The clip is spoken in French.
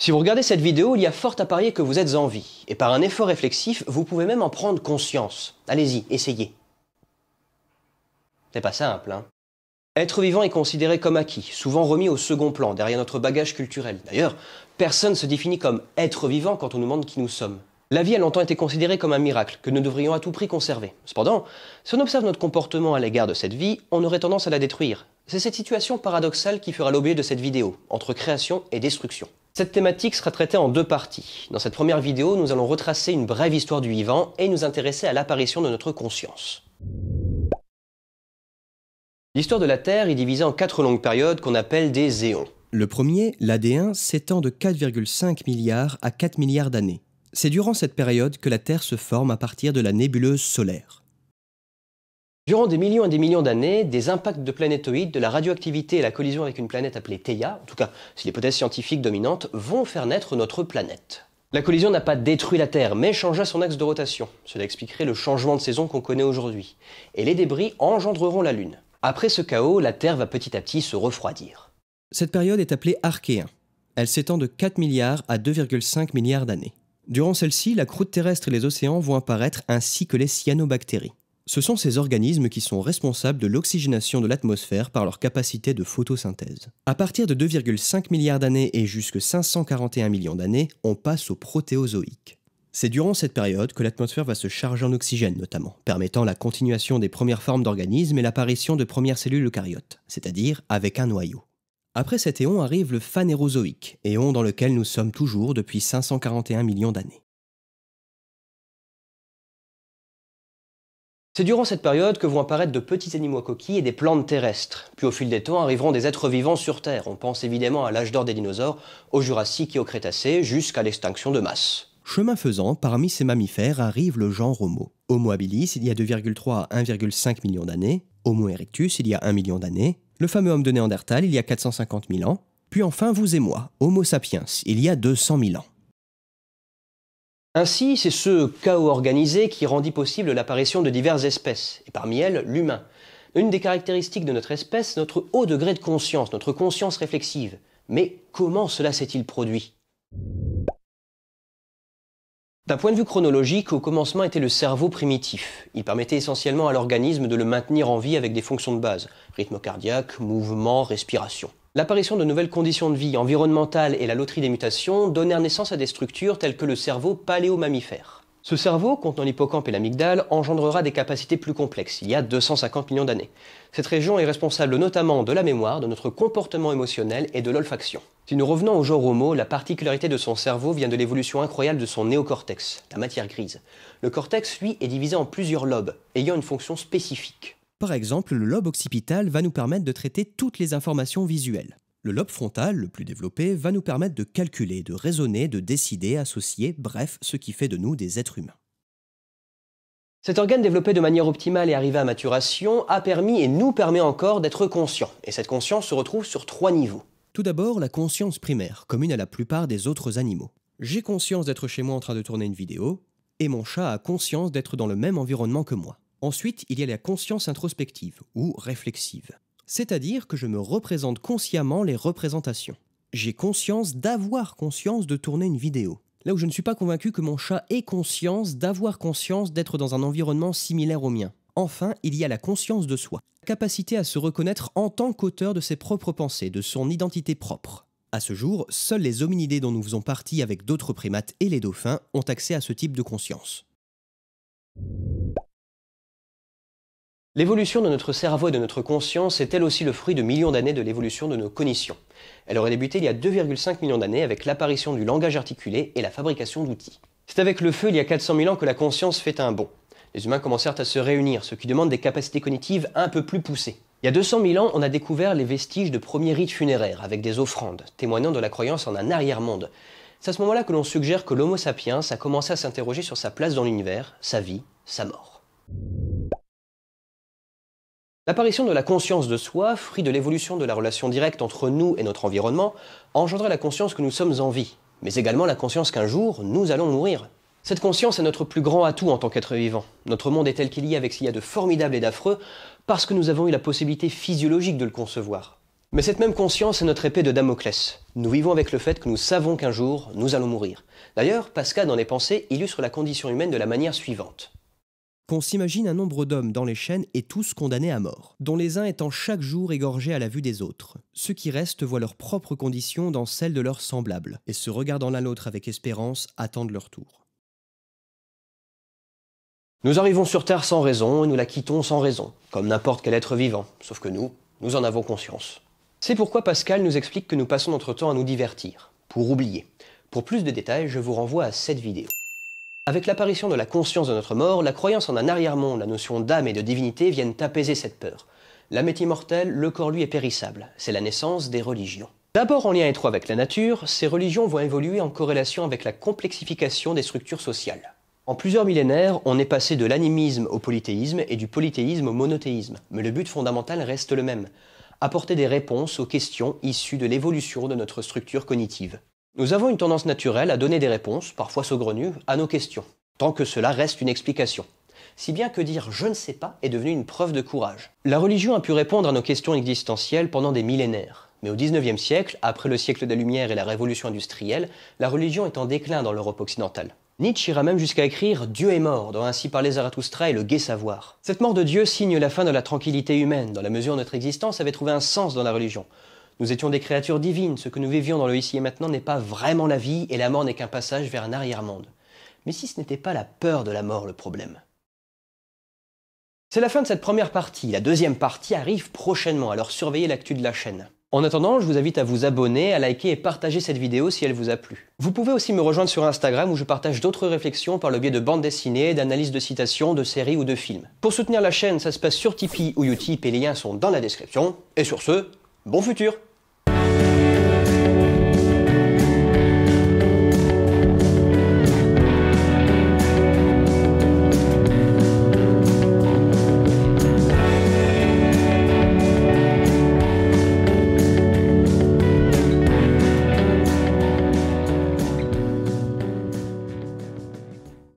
Si vous regardez cette vidéo, il y a fort à parier que vous êtes en vie, et par un effort réflexif, vous pouvez même en prendre conscience. Allez-y, essayez. C'est pas simple, hein. Être vivant est considéré comme acquis, souvent remis au second plan, derrière notre bagage culturel. D'ailleurs, personne ne se définit comme être vivant quand on nous demande qui nous sommes. La vie a longtemps été considérée comme un miracle, que nous devrions à tout prix conserver. Cependant, si on observe notre comportement à l'égard de cette vie, on aurait tendance à la détruire. C'est cette situation paradoxale qui fera l'objet de cette vidéo, entre création et destruction. Cette thématique sera traitée en deux parties. Dans cette première vidéo, nous allons retracer une brève histoire du vivant et nous intéresser à l'apparition de notre conscience. L'histoire de la Terre est divisée en 4 longues périodes qu'on appelle des éons. Le premier, l'AD1, s'étend de 4,5 milliards à 4 milliards d'années. C'est durant cette période que la Terre se forme à partir de la nébuleuse solaire. Durant des millions et des millions d'années, des impacts de planétoïdes, de la radioactivité et la collision avec une planète appelée Theia, en tout cas si l'hypothèse scientifique dominante, vont faire naître notre planète. La collision n'a pas détruit la Terre, mais changea son axe de rotation. Cela expliquerait le changement de saison qu'on connaît aujourd'hui. Et les débris engendreront la Lune. Après ce chaos, la Terre va petit à petit se refroidir. Cette période est appelée Archéen. Elle s'étend de 4 milliards à 2,5 milliards d'années. Durant celle-ci, la croûte terrestre et les océans vont apparaître ainsi que les cyanobactéries. Ce sont ces organismes qui sont responsables de l'oxygénation de l'atmosphère par leur capacité de photosynthèse. À partir de 2,5 milliards d'années et jusque 541 millions d'années, on passe au protéozoïque. C'est durant cette période que l'atmosphère va se charger en oxygène notamment, permettant la continuation des premières formes d'organismes et l'apparition de premières cellules eucaryotes, c'est-à-dire avec un noyau. Après cet éon arrive le phanérozoïque, éon dans lequel nous sommes toujours depuis 541 millions d'années. C'est durant cette période que vont apparaître de petits animaux à coquilles et des plantes terrestres. Puis au fil des temps arriveront des êtres vivants sur Terre. On pense évidemment à l'âge d'or des dinosaures, au Jurassique et au Crétacé, jusqu'à l'extinction de masse. Chemin faisant, parmi ces mammifères arrive le genre Homo. Homo habilis il y a 2,3 à 1,5 million d'années, Homo erectus il y a 1 million d'années, le fameux homme de Néandertal il y a 450 000 ans, puis enfin vous et moi, Homo sapiens, il y a 200 000 ans. Ainsi, c'est ce chaos organisé qui rendit possible l'apparition de diverses espèces, et parmi elles, l'humain. Une des caractéristiques de notre espèce, c'est notre haut degré de conscience, notre conscience réflexive. Mais comment cela s'est-il produit ? D'un point de vue chronologique, au commencement était le cerveau primitif. Il permettait essentiellement à l'organisme de le maintenir en vie avec des fonctions de base, rythme cardiaque, mouvement, respiration. L'apparition de nouvelles conditions de vie environnementales et la loterie des mutations donnèrent naissance à des structures telles que le cerveau paléomammifère. Ce cerveau, contenant l'hippocampe et l'amygdale, engendrera des capacités plus complexes, il y a 250 millions d'années. Cette région est responsable notamment de la mémoire, de notre comportement émotionnel et de l'olfaction. Si nous revenons au genre Homo, la particularité de son cerveau vient de l'évolution incroyable de son néocortex, la matière grise. Le cortex, lui, est divisé en plusieurs lobes, ayant une fonction spécifique. Par exemple, le lobe occipital va nous permettre de traiter toutes les informations visuelles. Le lobe frontal, le plus développé, va nous permettre de calculer, de raisonner, de décider, associer, bref, ce qui fait de nous des êtres humains. Cet organe développé de manière optimale et arrivé à maturation a permis et nous permet encore d'être conscients. Et cette conscience se retrouve sur 3 niveaux. Tout d'abord, la conscience primaire, commune à la plupart des autres animaux. J'ai conscience d'être chez moi en train de tourner une vidéo, et mon chat a conscience d'être dans le même environnement que moi. Ensuite, il y a la conscience introspective, ou réflexive. C'est-à-dire que je me représente consciemment les représentations. J'ai conscience d'avoir conscience de tourner une vidéo. Là où je ne suis pas convaincu que mon chat ait conscience d'avoir conscience d'être dans un environnement similaire au mien. Enfin, il y a la conscience de soi, la capacité à se reconnaître en tant qu'auteur de ses propres pensées, de son identité propre. À ce jour, seuls les hominidés dont nous faisons partie avec d'autres primates et les dauphins ont accès à ce type de conscience. L'évolution de notre cerveau et de notre conscience est elle aussi le fruit de millions d'années de l'évolution de nos cognitions. Elle aurait débuté il y a 2,5 millions d'années avec l'apparition du langage articulé et la fabrication d'outils. C'est avec le feu il y a 400 000 ans que la conscience fait un bond. Les humains commencèrent à se réunir, ce qui demande des capacités cognitives un peu plus poussées. Il y a 200 000 ans, on a découvert les vestiges de premiers rites funéraires avec des offrandes, témoignant de la croyance en un arrière-monde. C'est à ce moment-là que l'on suggère que l'Homo sapiens a commencé à s'interroger sur sa place dans l'univers, sa vie, sa mort. L'apparition de la conscience de soi, fruit de l'évolution de la relation directe entre nous et notre environnement, engendra la conscience que nous sommes en vie, mais également la conscience qu'un jour, nous allons mourir. Cette conscience est notre plus grand atout en tant qu'être vivant. Notre monde est tel qu'il y a avec ce qu'il y a de formidable et d'affreux, parce que nous avons eu la possibilité physiologique de le concevoir. Mais cette même conscience est notre épée de Damoclès. Nous vivons avec le fait que nous savons qu'un jour, nous allons mourir. D'ailleurs, Pascal, dans les Pensées, illustre la condition humaine de la manière suivante. Qu'on s'imagine un nombre d'hommes dans les chaînes et tous condamnés à mort, dont les uns étant chaque jour égorgés à la vue des autres. Ceux qui restent voient leurs propres conditions dans celles de leurs semblables, et se regardant l'un l'autre avec espérance, attendent leur tour. Nous arrivons sur Terre sans raison et nous la quittons sans raison, comme n'importe quel être vivant, sauf que nous en avons conscience. C'est pourquoi Pascal nous explique que nous passons notre temps à nous divertir, pour oublier. Pour plus de détails, je vous renvoie à cette vidéo. Avec l'apparition de la conscience de notre mort, la croyance en un arrière-monde, la notion d'âme et de divinité viennent apaiser cette peur. L'âme est immortelle, le corps lui est périssable. C'est la naissance des religions. D'abord en lien étroit avec la nature, ces religions vont évoluer en corrélation avec la complexification des structures sociales. En plusieurs millénaires, on est passé de l'animisme au polythéisme et du polythéisme au monothéisme. Mais le but fondamental reste le même. Apporter des réponses aux questions issues de l'évolution de notre structure cognitive. Nous avons une tendance naturelle à donner des réponses, parfois saugrenues, à nos questions, tant que cela reste une explication. Si bien que dire « je ne sais pas » est devenu une preuve de courage. La religion a pu répondre à nos questions existentielles pendant des millénaires. Mais au XIXe siècle, après le siècle des Lumières et la révolution industrielle, la religion est en déclin dans l'Europe occidentale. Nietzsche ira même jusqu'à écrire « Dieu est mort » dans Ainsi parlait Zarathustra et le gai savoir. Cette mort de Dieu signe la fin de la tranquillité humaine, dans la mesure où notre existence avait trouvé un sens dans la religion. Nous étions des créatures divines, ce que nous vivions dans le ici et maintenant n'est pas vraiment la vie, et la mort n'est qu'un passage vers un arrière-monde. Mais si ce n'était pas la peur de la mort le problème? C'est la fin de cette première partie, la deuxième partie arrive prochainement, alors surveillez l'actu de la chaîne. En attendant, je vous invite à vous abonner, à liker et partager cette vidéo si elle vous a plu. Vous pouvez aussi me rejoindre sur Instagram où je partage d'autres réflexions par le biais de bandes dessinées, d'analyses de citations, de séries ou de films. Pour soutenir la chaîne, ça se passe sur Tipeee ou Utip et les liens sont dans la description. Et sur ce, bon futur!